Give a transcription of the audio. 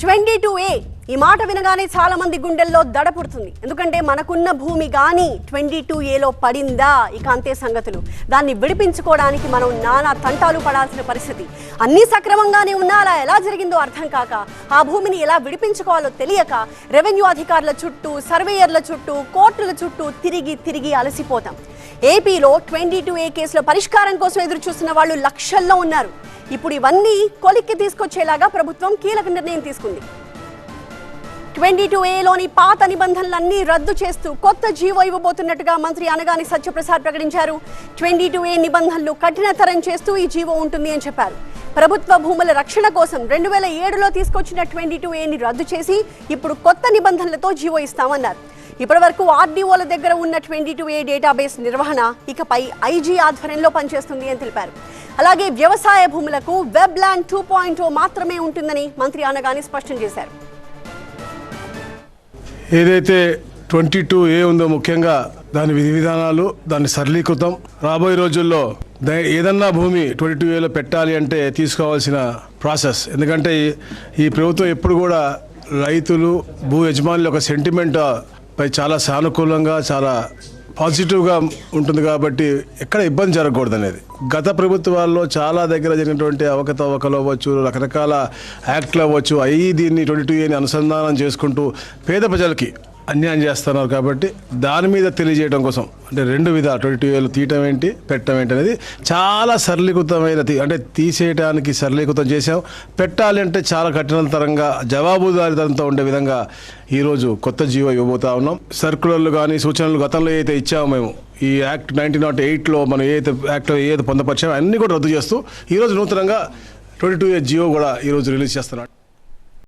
22A ఈ మాట వినగానే చాలా మంది గుండెల్లో దడ పుడుతుంది. ఎందుకంటే మనకున్న భూమి గాని 22Aలో పడిందా ఇక అంతే సంగతులు. దాన్ని విడిపించుకోవడానికి మనం నానా తంటాలు పడాల్సిన పరిస్థితి. అన్నీ సక్రమంగానే ఉన్నా అలా ఎలా జరిగిందో అర్థం కాక, ఆ భూమిని ఎలా విడిపించుకోవాలో తెలియక రెవెన్యూ అధికారుల చుట్టూ, సర్వేయర్ల చుట్టూ, కోర్టుల చుట్టూ తిరిగి అలసిపోతాం. ఏపీలో 22A కేసుల పరిష్కారం కోసం ఎదురు చూస్తున్న వాళ్ళు లక్షల్లో ఉన్నారు. ఇప్పుడు ఇవన్నీ కొలిక్కి తీసుకొచ్చేలాగా ప్రభుత్వం కీలక నిర్ణయం తీసుకుంది. 22Aలోని పాత నిబంధనలన్నీ రద్దు చేస్తూ కొత్త జీవో ఇవ్వబోతున్నట్టుగా మంత్రి అనగాని సత్యప్రసాద్ ప్రకటించారు. 22A నిబంధనలు కఠినతరం చేస్తూ ఈ జీవో ఉంటుంది అని చెప్పారు. ప్రభుత్వ భూముల రక్షణ కోసం 2007లో తీసుకొచ్చిన 22Aని రద్దు చేసి ఇప్పుడు కొత్త నిబంధనలతో జీవో ఇస్తామన్నారు. ఇప్పటివరకు ఆర్డీఓల దగ్గర ఉన్న 22A డేటాబేస్ నిర్వహణ ఇకపై ఐజీ ఆధ్వర్యంలో పనిచేస్తుంది అని తెలిపారు. అలాగే వ్యవసాయ భూములకు వెబ్ ల్యాండ్ 2.0 మాత్రమే ఉంటుందని మంత్రి అనగాని స్పష్టం చేశారు. ఏదైతే 22A ఉందో ముఖ్యంగా దాని విధి విధానాలు, దాన్ని సరళీకృతం, రాబోయే రోజుల్లో ఏదన్నా భూమి 22Aలో పెట్టాలి అంటే తీసుకోవాల్సిన ప్రాసెస్. ఎందుకంటే ఈ ప్రభుత్వం ఎప్పుడు కూడా రైతులు, భూ యజమానుల యొక్క సెంటిమెంట్ పై చాలా సానుకూలంగా, చాలా పాజిటివ్గా ఉంటుంది. కాబట్టి ఎక్కడ ఇబ్బంది జరగకూడదు అనేది. గత ప్రభుత్వాల్లో చాలా దగ్గర జరిగినటువంటి అవకతవకలు అవ్వచ్చు, రకరకాల యాక్ట్లు అవ్వచ్చు, అవి దీన్ని 22Aని అనుసంధానం చేసుకుంటూ పేద ప్రజలకి అన్యాయం చేస్తున్నారు. కాబట్టి దాని మీద తెలియజేయడం కోసం అంటే రెండు విధాలు 22Aలు తీయటం ఏంటి, పెట్టడం ఏంటి అనేది చాలా సరళీకృతమైన, అంటే తీసేయడానికి సరళీకృతం చేసాం. పెట్టాలి అంటే చాలా కఠినతరంగా, జవాబుదారీతనంతో ఉండే విధంగా ఈరోజు కొత్త జీవో ఇవ్వబోతా ఉన్నాం. సర్కులర్లు కానీ సూచనలు గతంలో ఏదైతే ఇచ్చామో మేము, ఈ యాక్ట్ 1908లో మనం ఏదైతే పొందపరిచామో అన్నీ కూడా రద్దు చేస్తూ ఈరోజు నూతనంగా 22A జీవో కూడా ఈరోజు రిలీజ్ చేస్తున్నాడు.